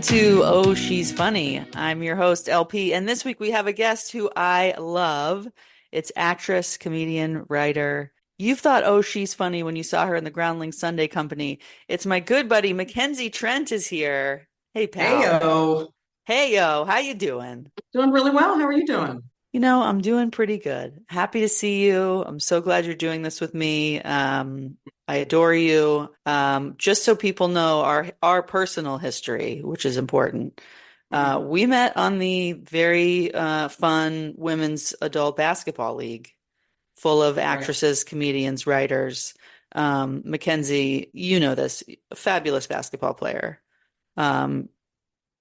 to Oh, She's Funny. I'm your host, LP, and this week we have a guest who I love. It's actress, comedian, writer. You've thought, oh, she's funny when you saw her in the Groundling Sunday Company. It's my good buddy, McKenzie Trent is here. Hey, Hey, pal. yo. Hey, yo, how you doing? Doing really well. How are you doing? I'm doing pretty good. Happy to see you. I'm so glad you're doing this with me. I adore you. Just so people know our personal history, which is important. Mhm. We met on the very fun women's adult basketball league, full of Right. actresses, comedians, writers. Mackenzie, you know this, fabulous basketball player. Um,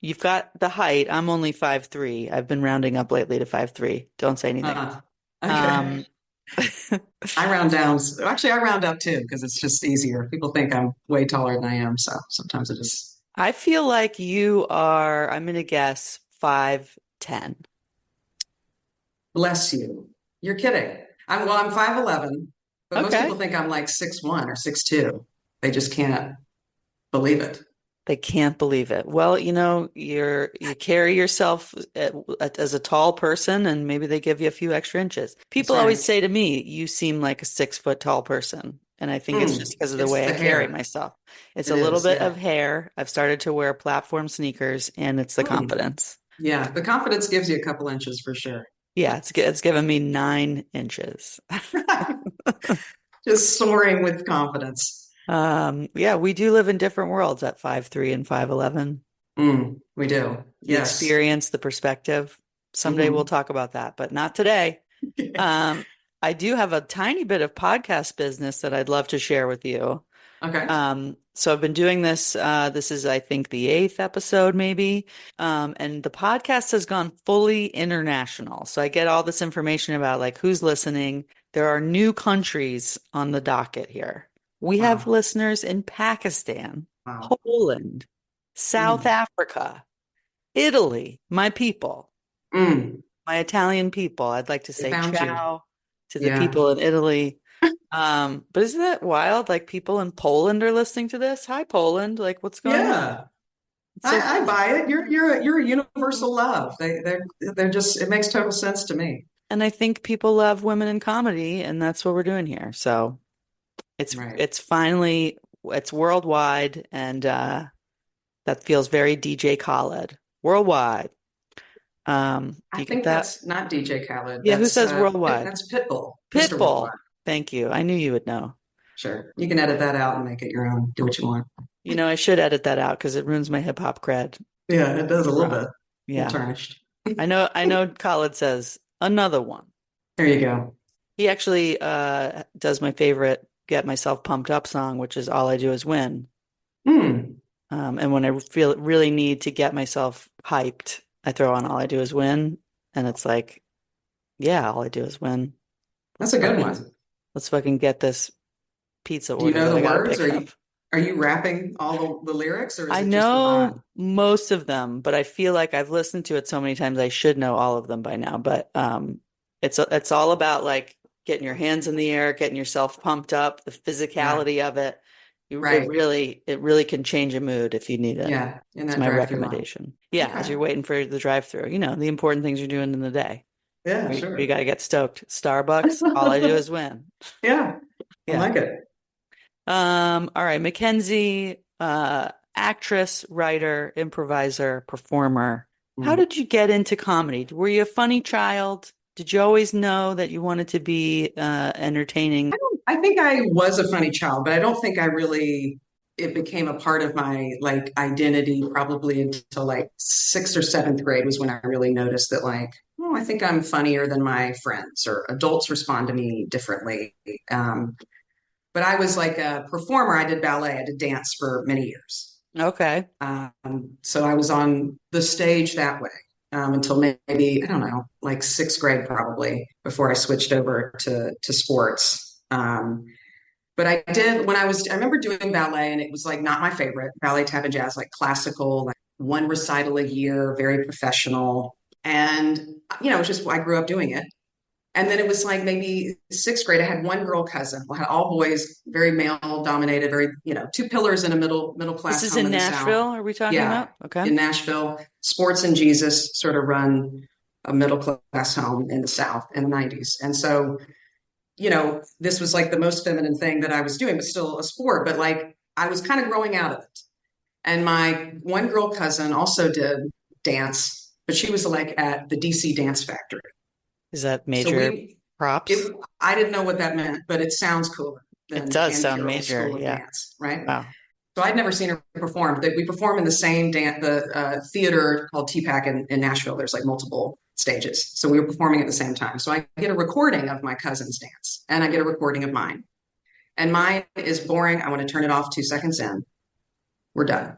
You've got the height. I'm only 5'3". I've been rounding up lately to 5'3". Don't say anything. Uh, okay. Um, I round down. Actually, I round up too because it's just easier. People think I'm way taller than I am, so sometimes it just I feel like you are, I'm gonna guess 5'10". bless you. You're kidding. I'm 5'11", but most Okay. people think I'm like 6'1" or 6'2". They just can't believe it. They can't believe it. Well, you carry yourself as a tall person, and maybe they give you a few extra inches. That's People always right. say to me, "You seem like a 6 foot tall person," and I think it's just because of the It's way the I carry hair. myself. It's a It little is. bit of Yeah. hair. I've started to wear platform sneakers, and it's the Mm. confidence. Yeah. The confidence gives you a couple inches for sure. Yeah, it's given me 9 inches. Just soaring with confidence. Yeah, we do live in different worlds at 5'3" and 5'11". We do. The Yes. experience, the perspective. Someday we'll Hmm. talk about that, but not today. Um, I do have a tiny bit of podcast business that I'd love to share with you. Okay. So I've been doing this. This is, I think, the eighth episode, maybe. And the podcast has gone fully international. So I get all this information about like who's listening. There are new countries on the docket here. We have Wow. listeners in Pakistan, Wow. Poland, South Mm. Africa, Italy, my people, Mm. my Italian people. I'd like to They say found you. ciao to the Yeah. people in Italy. But isn't that wild? Like people in Poland are listening to this. Hi, Poland. Like, what's going on? Yeah. It's so I funny. buy it. You're a universal love. They're just it makes total sense to me. And I think people love women in comedy, and that's what we're doing here. So it's Right. it's finally it's worldwide, and that feels very DJ Khaled. Worldwide. Do I you get think that? that's not DJ Khaled. Yeah, who says worldwide? That's Pitbull, Mr. Pitbull. Worldwide. Thank you. I knew you would know. Sure. You can edit that out and make it your own. Do what you want. I should edit that out because it ruins my hip hop cred. Yeah, it does a You're little wrong. bit. A little Yeah. tarnished. I know Khaled says another one. There you go. He actually does my favorite Get Myself Pumped Up song, which is All I Do Is Win. Hmm. And when I feel really need to get myself hyped, I throw on All I Do Is Win. And it's like, yeah, all I do is win. That's Let's a good fucking one. let's fucking get this pizza Do you order know that the I gotta words? pick up. Are you rapping all the lyrics or is I it just the know rhyme? most of them, but I feel like I've listened to it so many times I should know all of them by now. But it's all about like getting your hands in the air, getting yourself pumped up, the Yeah, physicality of it. right. It really can change a mood if you need it. Yeah, in It's that my drive-through line. recommendation. Yeah, as Okay. you're waiting for the drive-through, the important things you're doing in the day. Yeah, You sure. got to get stoked. Starbucks, all I do is win. Yeah, I Yeah. like it. All right, Mackenzie, actress, writer, improviser, performer. How Mm. did you get into comedy? Were you a funny child? Did you always know that you wanted to be entertaining? I think I was a funny child, but I don't think I really it became a part of my like identity probably until like sixth or seventh grade was when I really noticed that like, oh, I think I'm funnier than my friends or adults respond to me differently. Um, but I was like a performer. I did ballet. I did dance for many years. Okay. So I was on the stage that way until maybe, I don't know, like sixth grade probably before I switched over to sports. But I did I remember doing ballet and it was like not my favorite ballet, tap, and jazz, like classical, like one recital a year, very professional. And, it was just, I grew up doing it. And then it was like maybe sixth grade. I had one girl cousin. I had all boys, very male dominated, very, two pillars in a middle This class is home in in the South. Nashville, are we talking Yeah, about? Okay. in Nashville, sports and Jesus sort of run a middle class home in the South in the 90s. And so, this was like the most feminine thing that I was doing, but still a sport. But like I was kind of growing out of it. And my one girl cousin also did dance, but she was like at the DC Dance Factory. Is that So major props? I didn't know what that meant, but it sounds cooler It than does Ann sound Carroll's major. School of Yeah. Dance, right? Wow. So I'd never seen her perform. We perform in the same the theater called TPAC in Nashville. There's like multiple stages. So we were performing at the same time. So I get a recording of my cousin's dance and I get a recording of mine. And mine is boring. I want to turn it off 2 seconds in. We're done.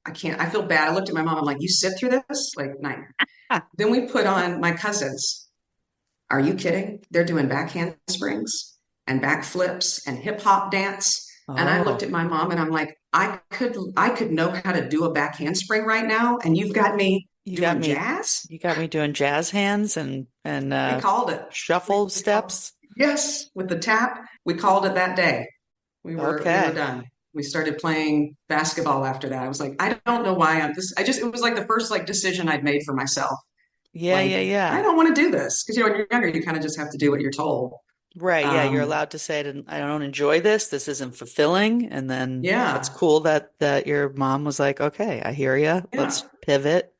I can't, I feel bad. I looked at my mom. I'm like, you sit through this? Like, nightmare. Ah. Then we put on my cousins. Are you kidding? They're doing back handsprings and back flips and hip hop dance. And I looked Oh, at my mom and I'm like, I could know how to do a back handspring right now, and you've got me you got doing me jazz. you got me doing jazz hands and We called it. shuffle We called steps. yes with the tap. We called it that day. We were Okay. done. We started playing basketball after that. I was like, I don't know why I'm this. I just it was like the first like decision I'd made for myself. Yeah, yeah, Like, I yeah. don't want to do this because when you're younger, you kind of just have to do what you're told. Right. Yeah, you're Um, allowed to say, I don't enjoy this. This isn't fulfilling. And then that's yeah, cool that your mom was like, okay, I hear you. yeah, Let's pivot.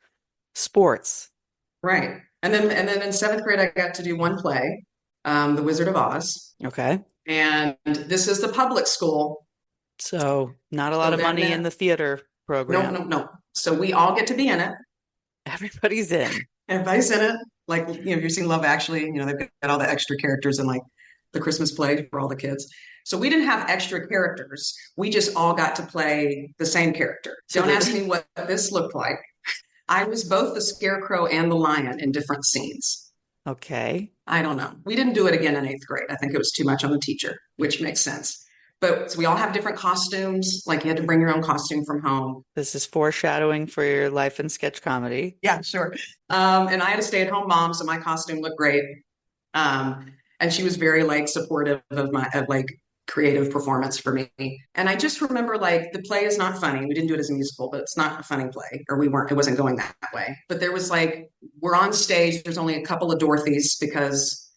Sports. right. And then in seventh grade, I got to do one play, The Wizard of Oz, Okay. and this is the public school, So not a lot so of that money in meant the theater no, program. no, no. So we all get to be in it. Everybody's in. Everybody's in it. Like, you've seen Love Actually, they've got all the extra characters in like the Christmas play for all the kids. So we didn't have extra characters. We just all got to play the same character. So Don't ask the me what this looked like. I was both the scarecrow and the lion in different scenes. okay. I don't know. We didn't do it again in eighth grade. I think it was too much on the teacher, which makes sense. But so we all have different costumes. Like you had to bring your own costume from home. This is foreshadowing for your life in sketch comedy. Yeah, sure. And I had a stay-at-home mom, so my costume looked great. And she was very like supportive of my of like creative performance for me. And I just remember like the play is not funny. We didn't do it as a musical, but it's not a funny play, or we weren't. It wasn't going that way. But there was like we're on stage. There's only a couple of Dorothys because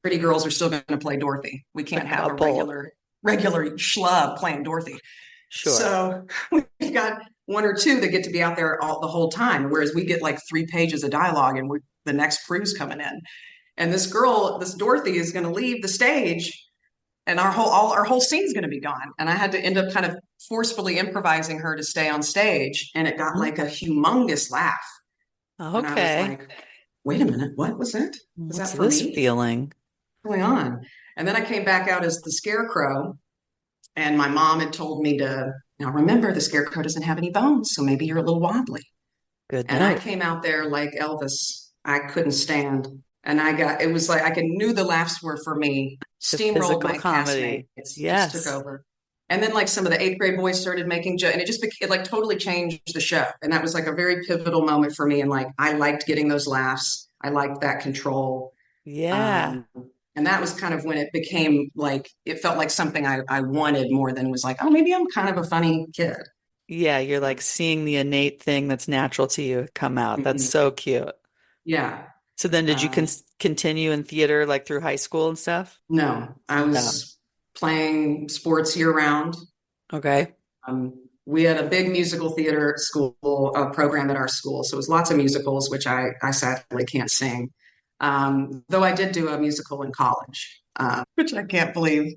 pretty girls are still going to play Dorothy. We A can't have a couple. regular schlub playing Dorothy. Sure. So we've got one or two that get to be out there the whole time, whereas we get like 3 pages of dialogue and the next crew's coming in. And this girl, this Dorothy, is going to leave the stage, and our whole scene's going to be gone. And I had to end up kind of forcefully improvising her to stay on stage, and it got Mhm. like a humongous laugh. And I was Okay. like, "Wait a minute, what was that? Was What's that for this me? feeling? What's going on?" And then I came back out as the Scarecrow, and my mom had told me to now remember the Scarecrow doesn't have any bones, so maybe you're a little wobbly. Good And I note. came out there like Elvis. I couldn't stand. And it was like, knew the laughs were for me, The steamrolled physical my comedy. castmates, just took Yes. over. And then like some of the eighth grade boys started making jokes, and it like totally changed the show. And that was like a very pivotal moment for me. And like, I liked getting those laughs. I liked that control. Yeah. Um, and that was kind of when it became like, it felt like something I wanted more than was like, oh, maybe I'm kind of a funny kid. Yeah, you're like seeing the innate thing that's natural to you come out. That's Mhm. so cute. Yeah. So then did you continue in theater like through high school and stuff? No, I No. was playing sports year round. Okay. We had a big musical theater school program at our school, so it was lots of musicals, which I sadly can't sing. Though I did do a musical in college, which I can't believe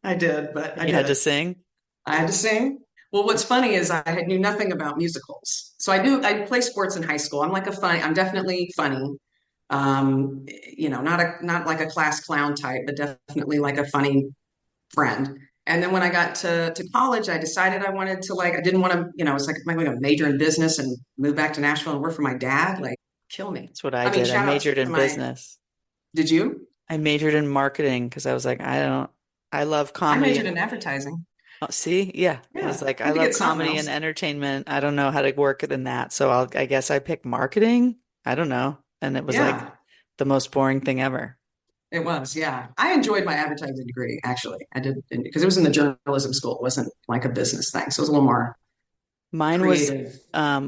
I did, but I You did had to it. sing? I had to sing. Well, what's funny is knew nothing about musicals, so I play sports in high school. I'm definitely funny. Not like a class clown type, but definitely like a funny friend. And then when I got to college, I decided I wanted to I didn't want to, it's like, am I going to major in business and move back to Nashville and work for my dad? Like, kill me. That's what I I mean, did. I shout out majored to in my, business. did you? I majored in marketing because I was like, I love I comedy majored and in advertising. oh, see, yeah, I was Yeah, like, I had to love get something comedy and else. entertainment. I don't know how to work it in that, so I guess I picked marketing. I don't know, and it was like Yeah. the most boring thing ever. It was, yeah. I enjoyed my advertising degree, actually. I did, because it was in the journalism school. It wasn't like a business thing. So it was a little more Mine was creative.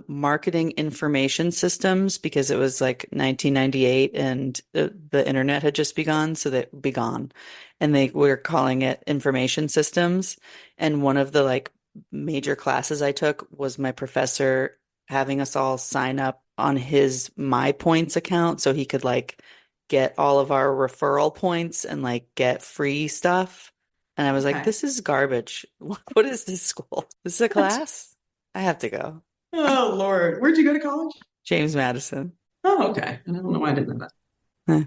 marketing information systems because it was like 1998 and the internet had just begun, so that begun, and they were calling it information systems. And one of the like major classes I took was my professor having us all sign up on his My Points account so he could like get all of our referral points and like get free stuff. And I was like, Okay. this is garbage. What is this school? This is a class? I have to go. Oh, Lord. Where'd you go to college? James Madison. Oh, okay. I don't know why I didn't know that. Eh,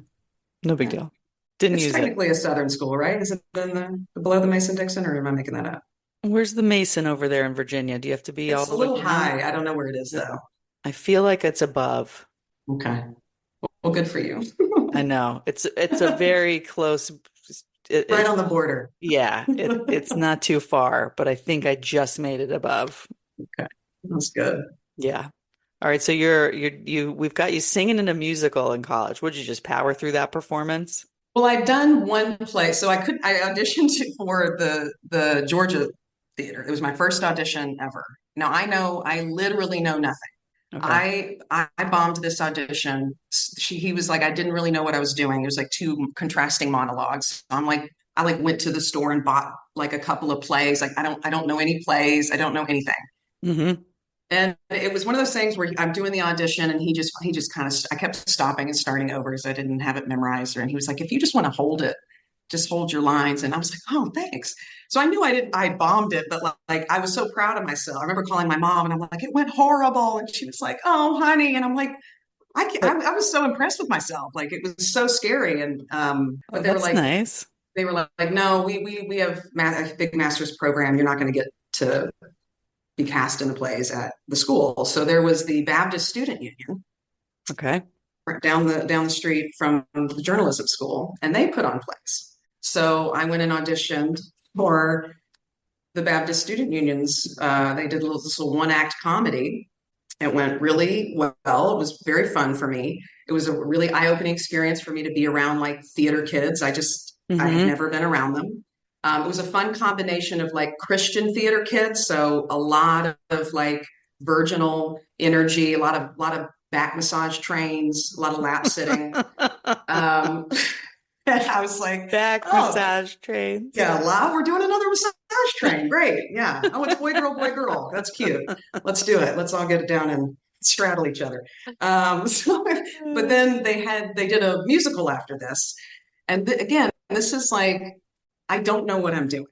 no big Yeah. deal. Didn't It's use it. technically a Southern school, right? Is it in below the Mason-Dixon, or am I making that up? Where's the Mason over there in Virginia? Do you have to be all It's a the way little down? high. I don't know where it is, Is it- though. I feel like it's above. Okay. Well, good for you. I know. It's a very close Right it's on the border. yeah, it's not too far, but I think I just made it above. Okay. That's good. Yeah. All right, so we've got you singing in a musical in college. Would you just power through that performance? Well, I'd done one play, so I auditioned for the Georgia theater. It was my first audition ever. Now I literally know nothing. Okay. I bombed this audition. He was like, I didn't really know what I was doing. There's like two contrasting monologues. I'm like, I like went to the store and bought like a couple of plays. Like I don't know any plays. I don't know anything. Mm-hmm. And it was one of those things where I'm doing the audition and he just kind of, I kept stopping and starting over because I didn't have it memorized. And he was like, if you just want to hold it, just hold your lines. And I was like, oh, thanks. So I knew I bombed it, but like I was so proud of myself. I remember calling my mom and I'm like, it went horrible. And she was like, oh, honey. And I'm like, But I was so impressed with myself. Like it was so scary. And, oh, but that's nice. they were like, no, we have a big master's program. You're not going to get to be cast in the plays at the school. So there was the Baptist Student Union Okay. down the street from the journalism school, and they put on plays. So I went and auditioned for the Baptist Student Unions. They did this little one act comedy. It went really well. It was very fun for me. It was a really eye opening experience for me to be around like theater kids. I had Mm-hmm. never been around them. It was a fun combination of like Christian theater kids, so a lot of like virginal energy, a lot of back massage trains, a lot of lap sitting. Um, and I was like, Back oh, massage trains. yeah, wow, we're doing another massage train. Great. Yeah. Oh, it's boy, girl, boy, girl. That's cute. Let's do it. Let's all get down and straddle each other. So, but then they did a musical after this. And again, this is like, I don't know what I'm doing,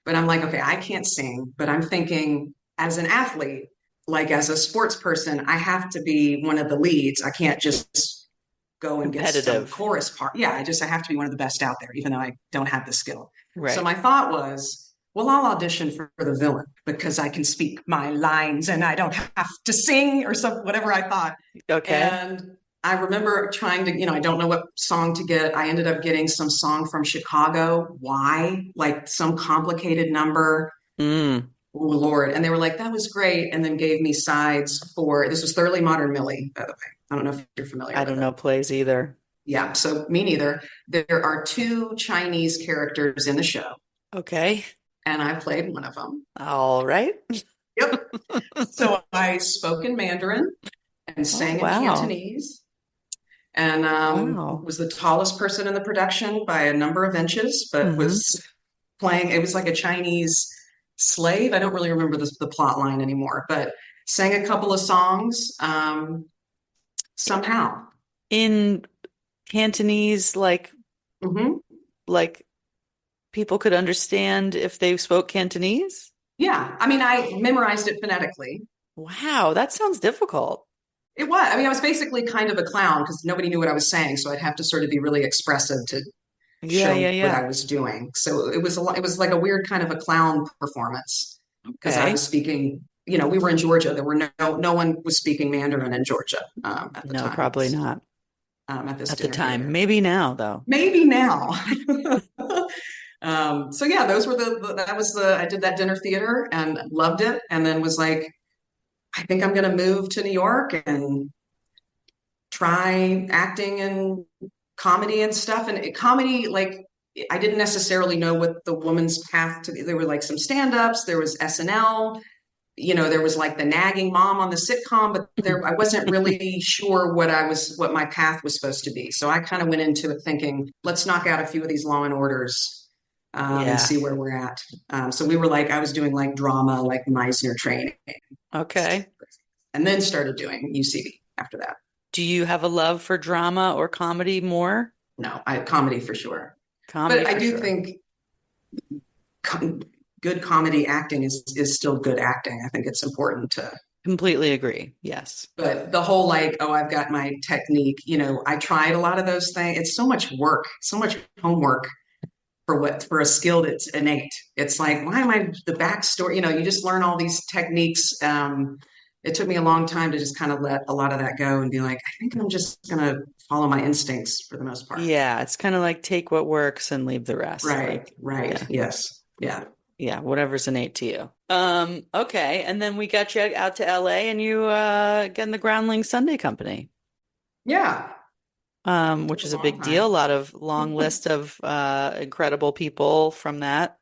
but I'm like, okay, I can't sing, but I'm thinking as an athlete, like as a sports person, I have to be one of the leads. I can't just go and get some Competitive. chorus part. Yeah, I have to be one of the best out there, even though I don't have the skill. So Right. my thought was, well, I'll audition for the villain because I can speak my lines and I don't have to sing or some whatever I thought. Okay. And I remember trying to, I don't know what song to get. I ended up getting some song from Chicago. Why? Like some complicated number. Mm. Oh Lord. And they were like, that was great. And then gave me sides for this was Thoroughly Modern Millie, by the way. I don't know if you're familiar I with don't it. know plays either. Yeah, so me neither. There are two Chinese characters in the show, Okay. and I played one of them. All right. Yep. So I spoke in Mandarin and Oh, sang in wow. Cantonese, and Wow. was the tallest person in the production by a number of inches, but Hmm. was playing. It was like a Chinese slave. I don't really remember the plot line anymore, but sang a couple of songs somehow. In Cantonese, Hmm. like people could understand if they spoke Cantonese? Yeah, I mean, I memorized it phonetically. Wow, that sounds difficult. It was. I mean, I was basically kind of a clown because nobody knew what I was saying, so I'd have to sort of be really expressive to Yeah, yeah, show what I yeah. was doing. So it was it was like a weird kind of a clown performance because I Okay. was speaking. We were in Georgia. There were no one was speaking Mandarin in Georgia at the No, time. probably not At this at the dinner time. theater. Maybe now, though. Maybe now. So yeah, those were that was the I did that dinner theater and loved it, and then was like, I think I'm going to move to New York and try acting in comedy and stuff. And comedy, like, I didn't necessarily know what the woman's path to, there were like some stand-ups, there was SNL, there was like the nagging mom on the sitcom, but there, I wasn't really sure what my path was supposed to be. So I kind of went into it thinking, let's knock out a few of these Law and Orders, and Yeah. see where we're at. So we were like, I was doing like drama, like Meisner training, Okay. and then started doing UCB after that. Do you have a love for drama or comedy more? No, comedy for sure. Comedy But I for do sure. think com- good comedy acting is still good acting. I think it's important to, Completely agree. Yes. but the whole like, oh, I've got my technique, I tried a lot of those things. It's so much work, so much homework for a skill that's innate. It's like, why am I the backstory? You just learn all these techniques. It took me a long time to just kind of let a lot of that go and be like, I think I'm just gonna follow my instincts for the most part. Yeah, it's kind of like take what works and leave the rest. Right, Like, right. yeah. Yes. Yeah. Yeah, whatever's innate to you. Okay. And then we got you out to LA and you get in the Groundling Sunday Company, Yeah. Took which a is a long big deal. A time. lot of long list of incredible people from that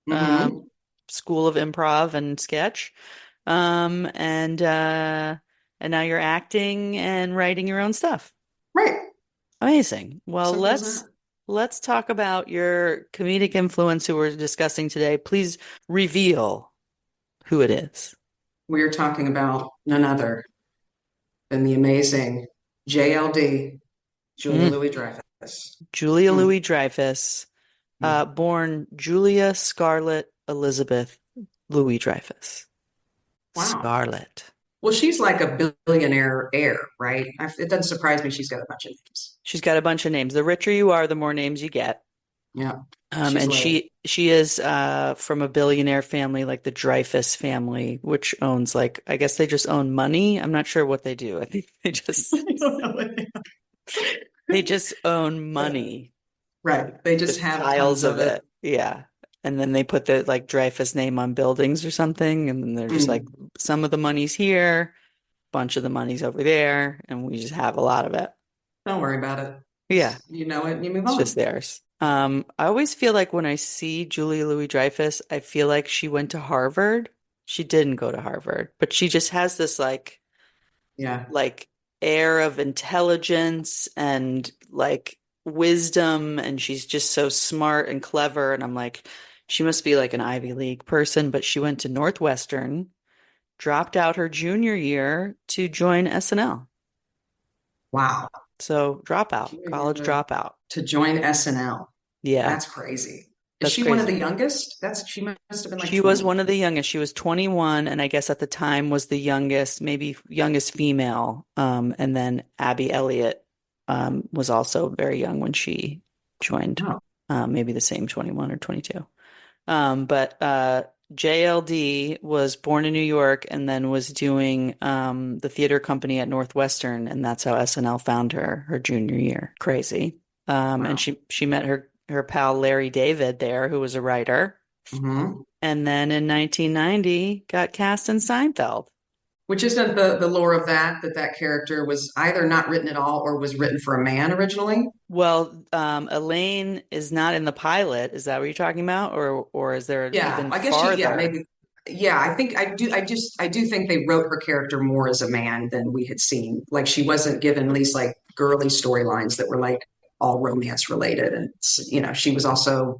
Hmm. um school of improv and sketch. Um, and uh and now you're acting and writing your own stuff. Right. Amazing. Well, Simple as that. let's talk about your comedic influence who we're discussing today. Please reveal who it is. We're talking about none other than the amazing JLD, Julia Mm. Louis Dreyfus. Julia Mm, Louis Dreyfus, mm. born Julia Scarlett Elizabeth Louis Dreyfus. Wow. Scarlett. Well, she's like a billionaire heir, right? It doesn't surprise me she's got a bunch of names. She's got a bunch of names. The richer you are, the more names you get. Yeah. She's And loaded. she is from a billionaire family, like the Dreyfus family, which owns like I guess they just own money. I'm not sure what they do. I think I don't know what they they just own are. money, Right. They just just have piles tons of of it. it. Yeah. And then they put the like Dreyfus name on buildings or something, and then they're just like Mm. some of the money's here, bunch of the money's over there, and we just have a lot of it. Don't worry about it. Yeah, You know it and you move it's just on. theirs. I always feel like when I see Julia Louis-Dreyfus, I feel like she went to Harvard. She didn't go to Harvard, but she just has this Yeah. like air of intelligence and like wisdom, and she's just so smart and clever. And I'm like, she must be like an Ivy League person, but she went to Northwestern, dropped out her junior year to join SNL. Wow. So dropout, Junior college year dropout. to join SNL. Yeah, That's crazy. Is that's she one of the crazy. youngest? She must have been like She was 20. one of the youngest. She was 21, and I guess at the time was the youngest, maybe youngest female. And then Abby Elliott was also very young when she joined, Oh, maybe the same 21 or 22. But JLD was born in New York and then was doing the theater company at Northwestern, and that's how SNL found her junior year. Crazy. And wow. she met her pal Larry David there, who was a writer. Hmm. And then in 1990, got cast in Seinfeld. Which isn't the lore of that character was either not written at all or was written for a man originally. Well, Elaine is not in the pilot. Is that what you're talking about, or is there Yeah, even I guess yeah, farther? maybe. Yeah, I think I do think they wrote her character more as a man than we had seen. Like she wasn't given these like girly storylines that were like all romance related. And, she was also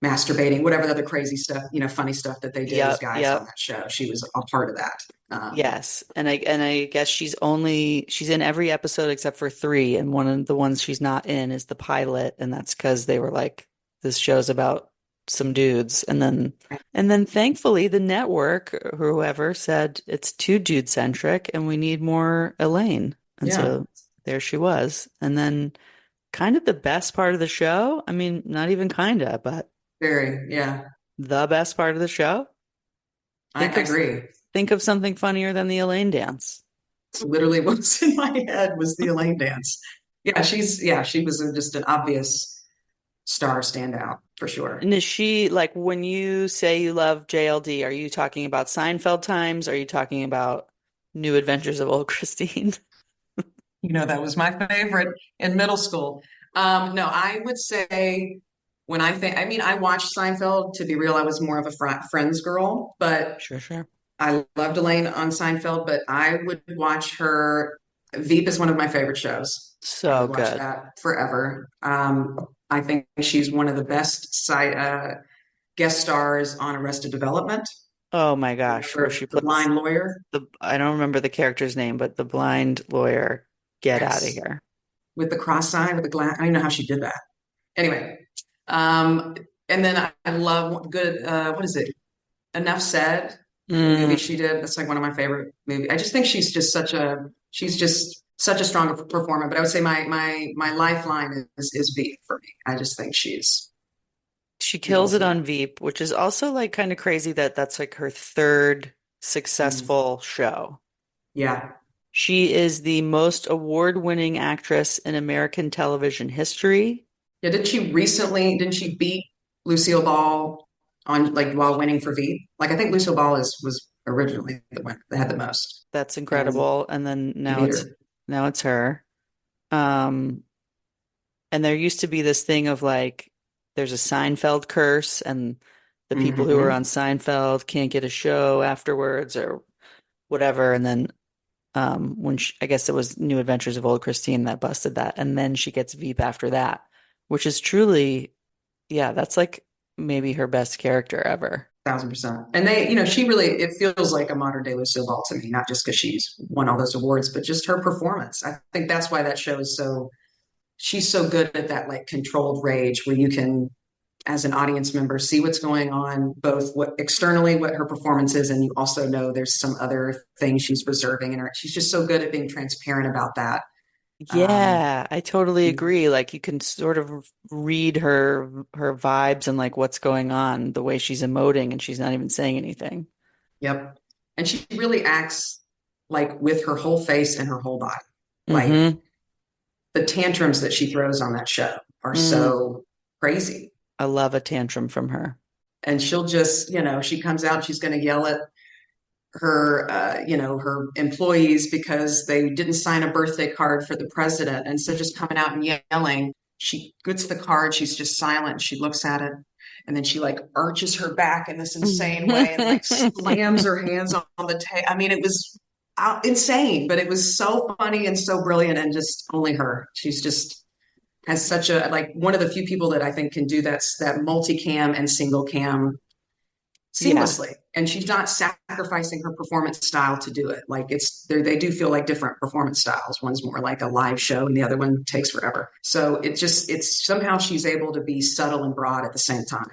masturbating, whatever the other crazy stuff, funny stuff that they did as Yep, guys on yep, that show. She was a part of that. yes. And I guess she's in every episode except for three, and one of the ones she's not in is the pilot, and that's because they were like, this show's about some dudes, and then thankfully the network or whoever said it's too dude centric and we need more Elaine, and Yeah, so there she was, and then kind of the best part of the show. I mean, not even kinda, but very. Yeah, the best part of the show. Think I of agree. think of something funnier than the Elaine dance. It's literally what's in my head was the Elaine dance. She was just an obvious star standout for sure. And is she like when you say you love JLD, are you talking about Seinfeld times? Are you talking about New Adventures of Old Christine? That was my favorite in middle school. No, I would say when I think, I mean, I watched Seinfeld. To be real, I was more of a Friends girl, but Sure, sure. I loved Elaine on Seinfeld, but I would watch her. Veep is one of my favorite shows. I So would watch good. that forever. I think she's one of the best guest stars on Arrested Development. Oh my gosh, where she The plays blind lawyer. the I don't remember the character's name, but the blind lawyer. Get out of Yes, here. with the cross eye, with the glass. I don't know how she did that. Anyway, um, and then I love good. What is it? Enough Said, the movie Mm, she did. That's like one of my favorite movies. I just think she's just such a strong performer. But I would say my lifeline is V for me. I just think she's she the kills it ultimate. on Veep, which is also like kind of crazy that that's like her third Mm, successful show. yeah. She is the most award-winning actress in American television history. Yeah. Didn't she beat Lucille Ball on like while winning for V? Like I think Lucille Ball was originally the one that had the most. That's And incredible. And then she now beat it's her. her. Um, and there used to be this thing of like there's a Seinfeld curse and the people who are Hmm. on Seinfeld can't get a show afterwards or whatever. And then when I guess it was New Adventures of Old Christine that busted that. And then she gets Veep after that, which is truly, yeah, that's like maybe her best character ever. 1,000%. And she really, it feels like a modern day Lucille Ball to me, not just because she's won all those awards, but just her performance. I think that's why that show is she's so good at that like controlled rage where you can, as an audience member, see what's going on, both what externally, what her performance is, and you also know there's some other thing she's reserving in her. She's just so good at being transparent about that. Um, Yeah, I totally agree. Like you can sort of read her vibes and like what's going on, the way she's emoting and she's not even saying anything. yep. And she really acts like with her whole face and her whole body. Like Mm-hmm. the tantrums that she throws on that show are Mm, so crazy. I love a tantrum from her. And she'll just, she comes out, she's going to yell at her employees because they didn't sign a birthday card for the president. And so just coming out and yelling, she gets the card, she's just silent, she looks at it, and then she like arches her back in this insane way and like slams her hands on the table. I mean, it was insane, but it was so funny and so brilliant, and just only her. She's just has such a like one of the few people that I think can do that multicam and single cam Yeah. seamlessly, and she's not sacrificing her performance style to do it. Like they do feel like different performance styles. One's more like a live show and the other one takes forever, so it's somehow she's able to be subtle and broad at the same time.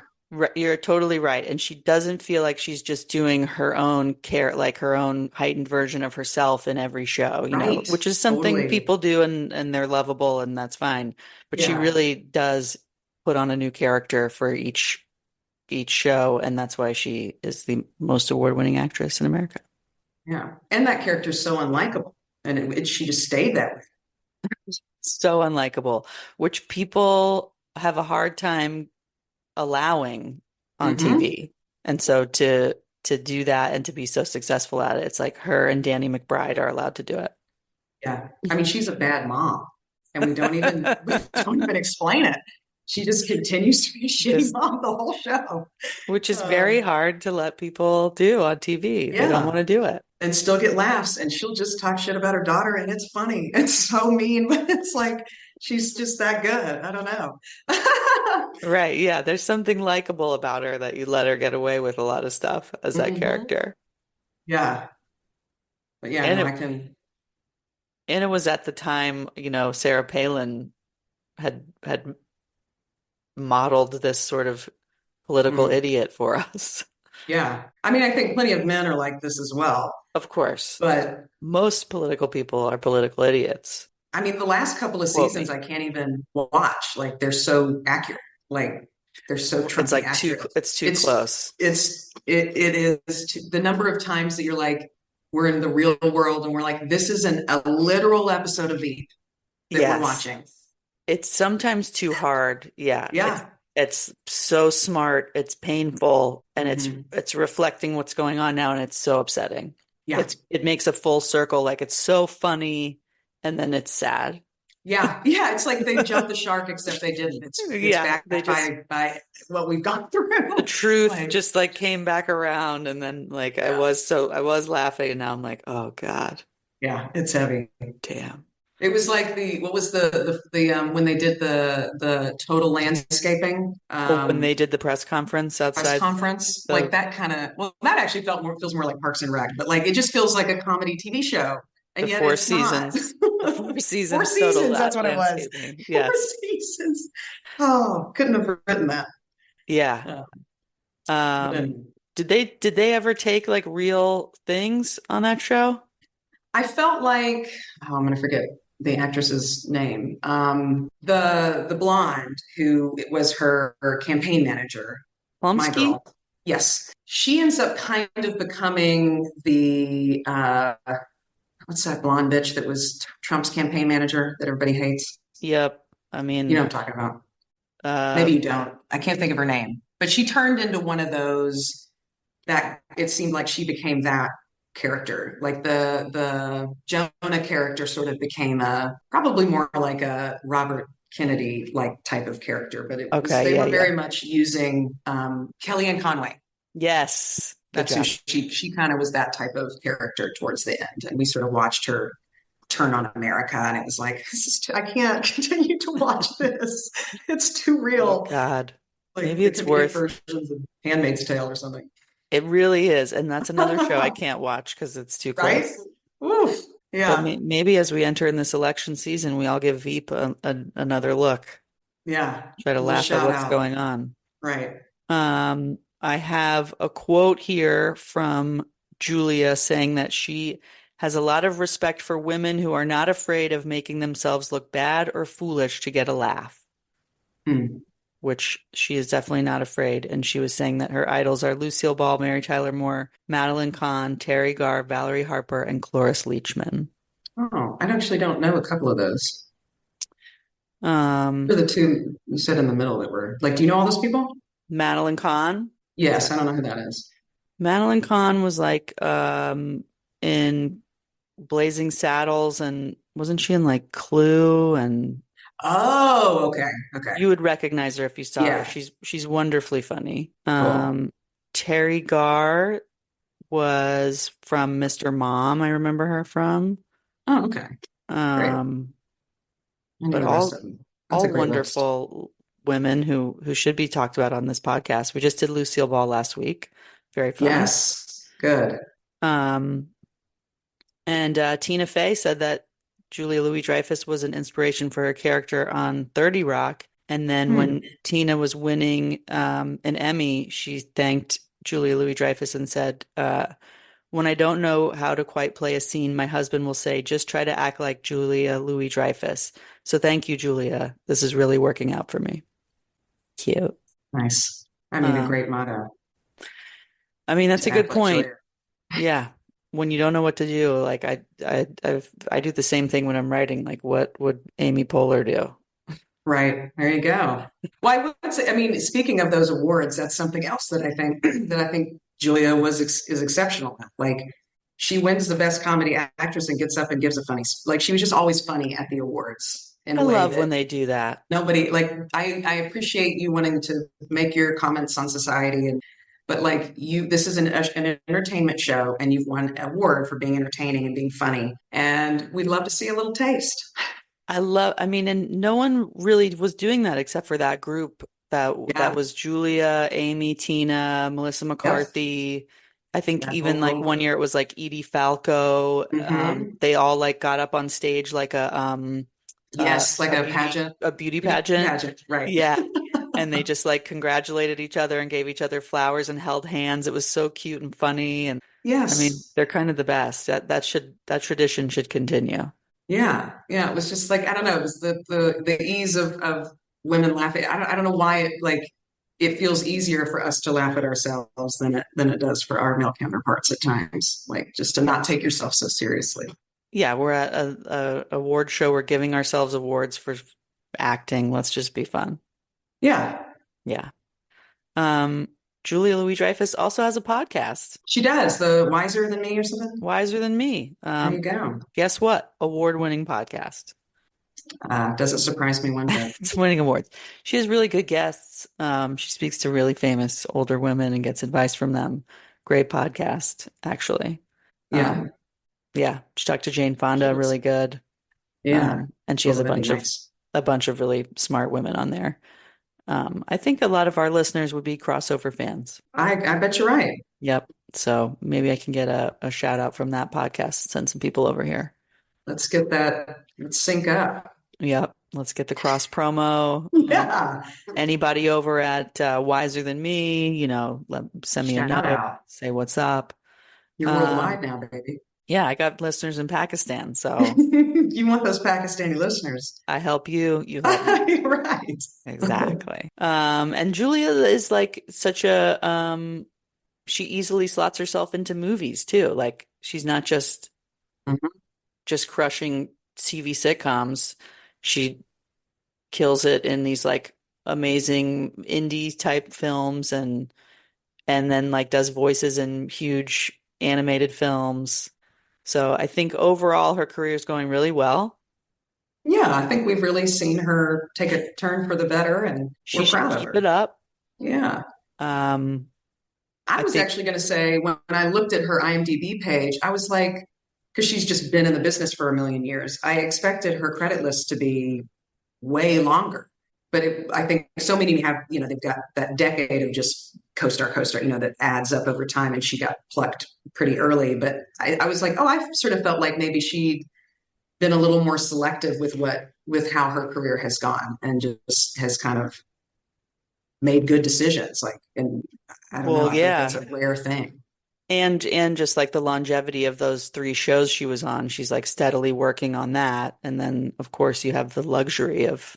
You're totally right. And she doesn't feel like she's just doing her own care, like her own heightened version of herself in every show, Right. which is something Totally. people do and they're lovable and that's fine. But she Yeah. really does put on a new character for each show, and that's why she is the most award-winning actress in America. Yeah, and that character's so unlikable, and she just stayed that way. So unlikable, which people have a hard time allowing on Hmm. TV. And so to do that and to be so successful at it, it's like her and Danny McBride are allowed to do it. Yeah, I mean, she's a bad mom, and we don't even explain it. She just continues to be a shitty Just mom the whole show. which is very Um, hard to let people do on TV. They don't want yeah, to do it. and still get laughs, and she'll just talk shit about her daughter, and it's funny. It's so mean, but it's like she's just that good. I don't know. Right. Yeah. There's something likable about her that you let her get away with a lot of stuff as that Hmm. character. Yeah, but yeah, And no, it I can. and it was at the time, Sarah Palin had modeled this sort of political Mm, idiot for us. yeah, I mean, I think plenty of men are like this as well, Of course, but most political people are political idiots. I mean, the last couple of Quote seasons me. I can't even watch. Like they're so accurate. Like they're so It's Trumpy like accurate. it's too It's close. it is the number of times that you're like, we're in the real world and we're like, this is a literal episode of Veep that we're Yes. watching. It's sometimes too hard. Yeah. It's Yeah. it's so smart, it's painful, and it's Hmm. it's reflecting what's going on now and it's so upsetting. Yeah. It makes a full circle, like it's so funny and then it's sad. Yeah, yeah, it's like they jumped the shark, except they didn't. It's Yeah, backed they just by what we've gone through. the truth Like, just like came back around, and then like yeah, I was laughing, and now I'm like, oh God, yeah, it's heavy. damn. It was like the what was the when they did the total landscaping Oh, when they did the press conference press outside conference, like the that kind of well, that actually feels more like Parks and Rec, but like it just feels like a comedy TV show, the and yet Four it's not. Seasons, the Four Four Seasons total seasons, that's what it was. landscaping. Four Yes. seasons. Oh, couldn't have written that. Yeah. Uh, but Um, anyway. did they ever take like real things on that show? I felt like oh, I'm gonna forget the actress's name. The blonde who was her campaign manager, my Plumsky? girl. Yes, she ends up kind of becoming the what's that blonde bitch that was Trump's campaign manager that everybody hates? Yep. I You know mean, what I'm talking about. uh, Maybe you don't. I can't think of her name, but she turned into one of those that it seemed like she became that character. Like the Jonah character sort of became a probably more like a Robert Kennedy like type of character, but it was okay, they yeah, were yeah. very much using Kellyanne Conway. Yes. Good That's who job. she kind of was that type of character towards the end, and we sort of watched her turn on America, and it was like I can't continue to watch this. It's too Oh real, God. like Maybe the it's comedic worth versions of Handmaid's Tale or something. it really is. And that's another show I can't watch because it's too Right? close. Oof. But Yeah. maybe as we enter in this election season, we all give Veep another look, Yeah. try to A little laugh at shout what's out. going on. Right. I have a quote here from Julia saying that she has a lot of respect for women who are not afraid of making themselves look bad or foolish to get a laugh, Hmm. which she is definitely not afraid. And she was saying that her idols are Lucille Ball, Mary Tyler Moore, Madeline Kahn, Terry Garr, Valerie Harper, and Cloris Leachman. Oh, I actually don't know a couple of those. Um, What are the two you said in the middle that were like, do you know all those people? Madeline Kahn. What's Yes, that? I don't know who that is. Madeline Kahn was like in Blazing Saddles, and wasn't she in like Clue? And Oh, okay. Okay. you would recognize her if you saw her. Yeah. She's wonderfully funny. Cool. Terry Garr was from Mr. Mom, I remember her from. Oh, okay. Great. Um, I knew but the rest of them. That's a all great list. wonderful women who should be talked about on this podcast. We just did Lucille Ball last week. Very fun. Yes. Good. Um, And Tina Fey said that Julia Louis Dreyfus was an inspiration for her character on 30 Rock. And then Hmm. when Tina was winning an Emmy, she thanked Julia Louis Dreyfus and said, when I don't know how to quite play a scene, my husband will say, just try to act like Julia Louis Dreyfus. So thank you, Julia. This is really working out for me. Cute. Nice. I mean, a Um, great motto I mean, that's to a good act like point. Julia. Yeah. When you don't know what to do, like I do the same thing when I'm writing. Like, what would Amy Poehler do? Right. There you go. Well, I would say, I mean, speaking of those awards, that's something else that I think that I think Julia is exceptional at. Like she wins the best comedy actress and gets up and gives a funny like she was just always funny at the awards in I a way love when that they do that. nobody like I appreciate you wanting to make your comments on society and but like you this is an entertainment show and you've won an award for being entertaining and being funny and we'd love to see a little taste. I mean, and no one really was doing that except for that group that Yeah. was Julia, Amy, Tina, Melissa Yep. McCarthy. I think That even like whole one year it was like Edie Falco. mm-hmm. They all like got up on stage like Yes, like a beauty beauty pageant. pageant, right? Yeah. And they just like congratulated each other and gave each other flowers and held hands. It was so cute and funny. And I mean, Yes. they're kind of the best. That tradition should continue. Yeah. Yeah. It was just like, I don't know, it was the ease of women laughing. I don't know why it like it feels easier for us to laugh at ourselves than it does for our male counterparts at times. Like just to not take yourself so seriously. Yeah, we're at a award show. We're giving ourselves awards for acting. Let's just be fun. Yeah, Yeah. Um, Julia Louis-Dreyfus also has a podcast, she does. The wiser than me or something. Wiser Than Me. There you go. Guess what? Award-winning podcast. Doesn't surprise me one bit. It's winning awards. She has really good guests. She speaks to really famous older women and gets advice from them. Great podcast, actually. Yeah, Yeah, she talked to Jane she Fonda, is. really good. Yeah. And she has Oh, that'd be nice. a bunch of really smart women on there. I think a lot of our listeners would be crossover fans. I bet you're right. Yep. So maybe I can get a shout out from that podcast, send some people over here. Let's get that. Let's sync up. Yep. Let's get the cross promo and Yeah. anybody over at Wiser Than Me, send me a Shout note, out. say what's up. You're Um, worldwide now, baby. yeah, I got listeners in Pakistan, so You want those Pakistani listeners. I help you, you help me. Right. Exactly. And Julia is like such a she easily slots herself into movies too. Like she's not Mhm. just crushing TV sitcoms. She kills it in these like amazing indie type films and then like does voices in huge animated films. So I think overall her career is going really well. Yeah, I think we've really seen her take a turn for the better, and She we're should proud of keep it her. up. Yeah. Um, I I was think, actually going to say when I looked at her IMDb page, I was like, because she's just been in the business for a million years, I expected her credit list to be way longer. But I think so many have, they've got that decade of just co-star, that adds up over time, and she got plucked pretty early. But I was like, oh, I sort of felt like maybe she'd been a little more selective with how her career has gone and just has kind of made good decisions. Like, and I don't know, well, I feel like that's yeah. a rare thing. And just like the longevity of those three shows she was on, she's like steadily working on that. And then, of course, you have the luxury of,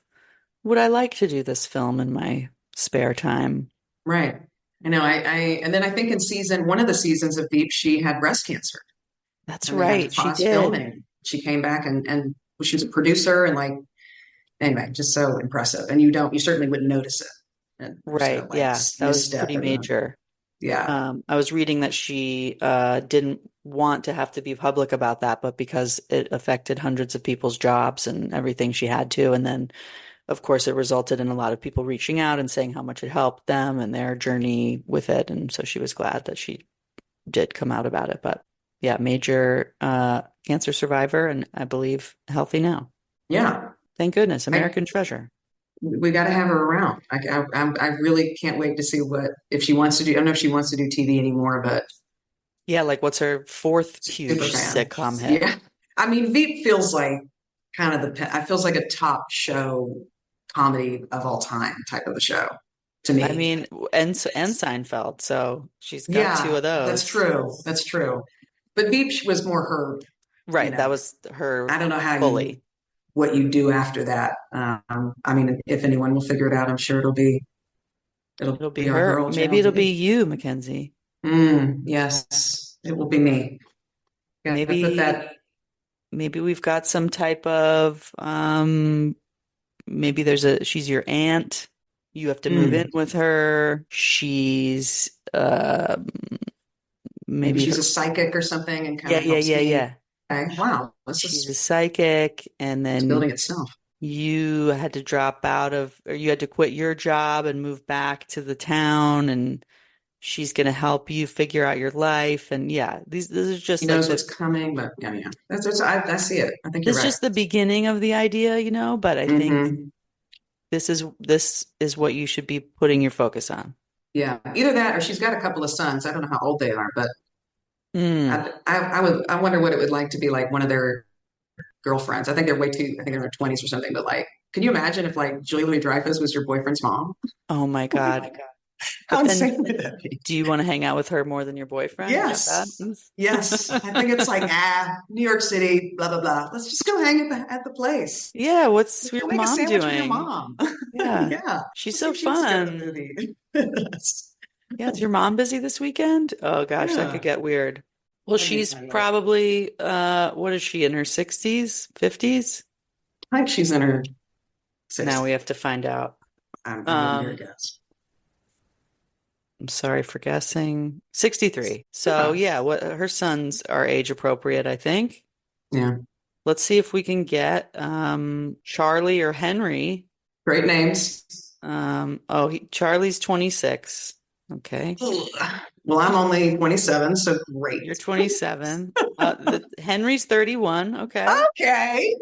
would I like to do this film in my spare time? Right. I know. And then I think in one of the seasons of Veep, she had breast cancer That's and they had to right, she pause did. filming. She came back and she was a producer and like, anyway, just so impressive. And you certainly wouldn't notice it. And there's no Right, like yeah, that was misstep pretty or the, major. yeah, I was reading that she didn't want to have to be public about that, but because it affected hundreds of people's jobs and everything, she had to. And then, of course, it resulted in a lot of people reaching out and saying how much it helped them and their journey with it. And so she was glad that she did come out about it. But yeah, major cancer survivor, and I believe healthy now. yeah. Thank goodness, I, American treasure. we got to have her around. I really can't wait to see what, if she wants to do, I don't know if she wants to do TV anymore, but Yeah, like what's her fourth super huge fan. sitcom hit? Yeah. I mean, Veep feels like kind of I feels like a top show comedy of all time type of a show to I me. mean, and Seinfeld, so she's got two Yeah, of that's those. true. That's true. But Veep was more her, you Right, that know, was her I don't know fully. what you do after that. I mean, if anyone will figure it out, I'm sure it'll It'll be be our her. girl, Maybe it'll be JLD. you, Mackenzie. Yes, it will be me. Yeah, I put Maybe that. maybe we've got some type of maybe she's your aunt. You have to move in Mm, with her. She's maybe maybe she's her. a psychic or something and kind Yeah, of yeah, helps yeah, me. yeah. Okay, wow, this She's a is psychic, and it's then building itself. you had to drop out of, or you had to quit your job and move back to the town, and she's going to help you figure out your life. And yeah, this is He just like knows what's coming, but yeah, yeah. I see it. I think you're this is right. just the beginning of the idea, but I think Hmm. this is what you should be putting your focus on. Yeah, either that or she's got a couple of sons. I don't know how old they are, but Mm. I wonder what it would like to be like one of their girlfriends. I think they're way too. I think they're in their 20s or something. But like, can you imagine if like Julia Louis Dreyfus was your boyfriend's mom? Oh my God. How But then insane would that be? do you want to hang out with her more than your boyfriend? Is that bad? Yes, yes. I think it's like New York City, blah blah blah. Let's just go hang at the place. Yeah, what's Let's your go make a mom sandwich with your doing? mom. Yeah. Yeah, She's let's so see if she wants to go to the fun. movie. Yeah, is your mom busy this weekend? Oh gosh, that could Yeah, get weird. Well, that'd be she's funny. probably what is she in her 60s, 50s? I think she's in her Now we 60s. have to find out. I wouldn't dare Um, guess. I'm sorry for guessing. 63. So Yeah, yeah, what her sons are age appropriate, I think. yeah. Let's see if we can get Charlie or Henry. Great names. Charlie's 26. Okay. Well, I'm only 27, so great. You're 27. Henry's 31. Okay. Okay,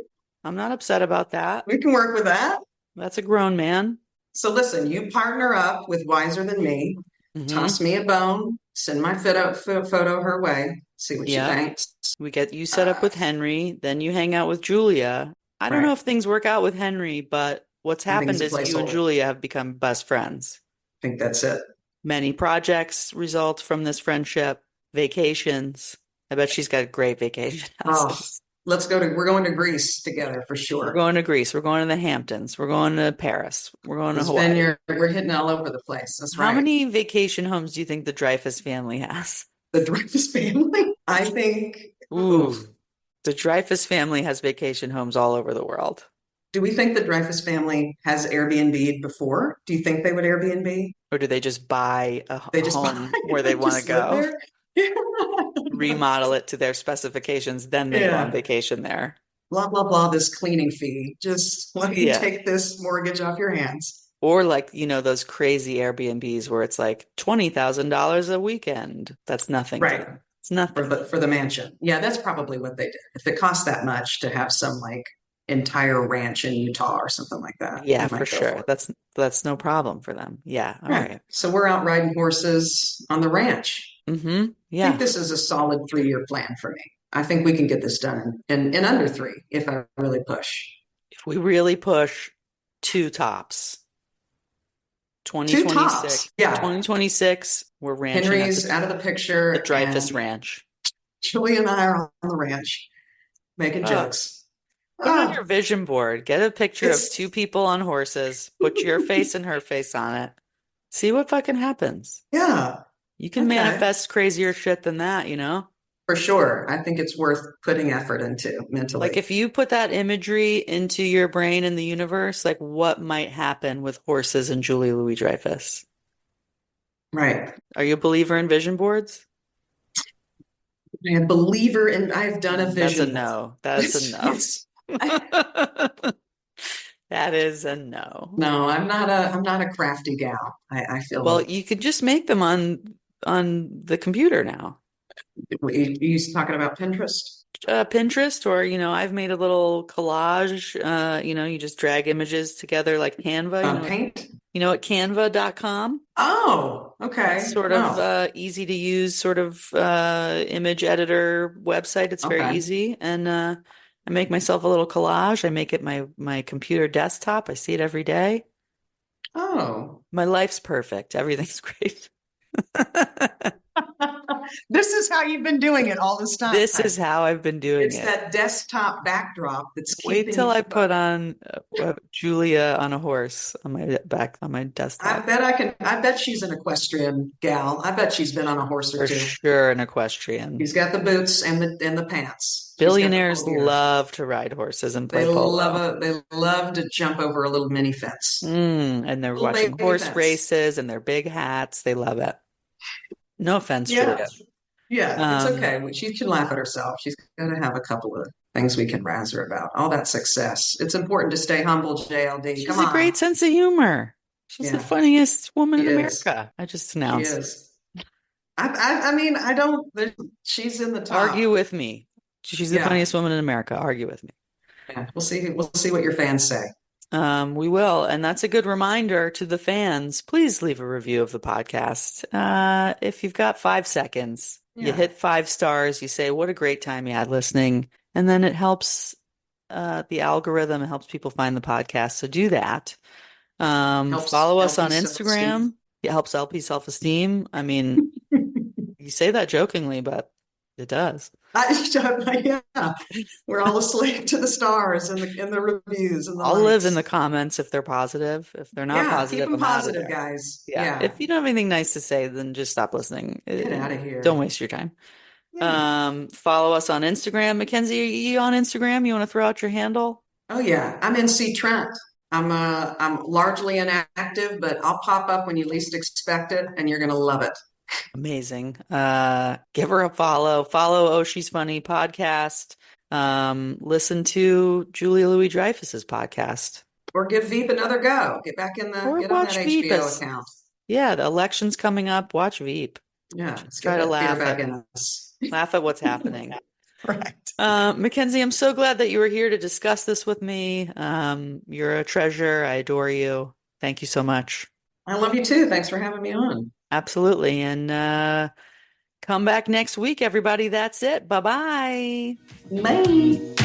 I'm not upset about that. we can work with that. That's a grown man. So listen, you partner up with Wiser Than Me, Hmm. toss me a bone, send my photo her way, see what she Yeah. thinks. We get you set up Uh, with Henry, then you hang out with Julia. I don't know right. if things work out with Henry, but what's I think happened it's a is you and placeholder. Julia have become best friends. I think that's it. Many projects result from this friendship, vacations. I bet she's got great vacation Oh, houses. we're going to Greece together for We're sure. going to Greece. We're going to the Hamptons. We're going to Paris. We're going to This Hawaii. vineyard, we're hitting all over the place. That's How right. many vacation homes do you think the Dreyfus family has? The Dreyfus family, I think, oof. Ooh, the Dreyfus family has vacation homes all over the world. Do we think the Dreyfus family has Airbnb before? Do you think they would Airbnb? Or do they just buy a They just buy home where it they and want to just live go, there? remodel it to their specifications, then they go on Yeah. vacation there? Blah, blah, blah, this cleaning fee. Just let me Yeah. take this mortgage off your hands. Or like, those crazy Airbnbs where it's like $20,000 a weekend. That's nothing to Right. them. It's nothing. For the mansion. Yeah, that's probably what they did. If it costs that much to have some like entire ranch in Utah or something like that, Yeah, they for might go sure. for it. That's no problem for them. Yeah. All Right. right. So we're out riding horses on the ranch. Mm-hmm. I think Yeah. this is a solid 3-year plan for me. I think we can get this done in under three if I really push. If we really push two tops, Two 2026, tops. Yeah. 2026, we're ranching at Henry's out of the the picture, Dreyfus and Ranch. Julie and I are on the ranch making Oh, jokes. put it on your Oh, vision board. Get a picture of two it's, people on horses. Put your face and her face on it. See what fucking happens. yeah. You can Okay. manifest crazier shit than that. For sure. I think it's worth putting effort into Like mentally. if you put that imagery into your brain in the universe, like what might happen with horses and Julia Louis Dreyfus? Right. Are you a believer in vision boards? I'm a believer in, I've done a That's a vision board. no. That's a no. It's, I, That is a no. no, I'm not a crafty gal. I feel Well, like, you could just make them on the computer now. you talking about Pinterest? Pinterest, or I've made a little collage. You just drag images together like Canva. Paint? Canva.com. Oh, It's okay. sort of No. easy to use, sort of image editor website. It's very Okay. easy, and I make myself a little collage. I make it my computer desktop. I see it every day. Oh. My life's perfect. Everything's great. This is how you've been doing it all this time. This is how I've been doing It's it. that desktop backdrop that's Wait keeping till you I up. put on Julia on a horse on my back on my desktop. I bet she's an equestrian gal. I bet she's been on a horse or For two. sure, an equestrian. She's got the boots and the pants. She's got the Billionaires full gear. love to ride horses and play polo. They love to jump over a little mini fence. And they're Little watching baby horse fence. races and their big hats. They love it. No offense, Yeah. Julia. Yeah, it's Um, okay. She can laugh at herself. She's got to have a couple of things we can razz her about. All that success. It's important to stay humble, JLD. she's Come a on. great sense of humor. She's the Yeah, funniest woman she in is. America. I just She announced. is. I mean, I don't, she's in the top. Argue with me. She's the Yeah. funniest woman in America. Argue with me. Yeah. We'll see what your fans say. We will. And that's a good reminder to the fans. Please leave a review of the podcast. If you've got 5 seconds, you Yeah. hit 5 stars, you say, what a great time you had listening. And then it helps the algorithm, it helps people find the podcast. So do that. Helps Follow us on LP self-esteem. Instagram. It helps LP self-esteem. I mean, you say that jokingly, but it does. Yeah, we're all a slave to the stars and the reviews and the I'll live in the likes. comments if they're positive. If they're not Yeah, keep positive, them I'm out of positive, there. guys. Yeah. Yeah, If you don't have anything nice to say, then just stop listening. get out of Don't here. waste your time. Yeah. Follow us on Instagram. Mackenzie, are you on Instagram? You want to throw out your handle? Oh yeah, I'm NC Trent. I'm largely inactive, but I'll pop up when you least expect it, and you're gonna love it. Amazing. Give her a follow. Follow Oh She's Funny podcast. Listen to Julia Louis Dreyfus's podcast. Or give Veep another go. Or Get on that watch Veep HBO as, account. yeah, the election's coming up. Watch Veep. Yeah, let's get Try to that fear back in us. laugh at what's happening. Right. Mackenzie, I'm so glad that you were here to discuss this with me. You're a treasure. I adore you. Thank you so much. I love you too. Thanks for having me on. Absolutely. And come back next week, everybody. That's it. Bye-bye. Bye.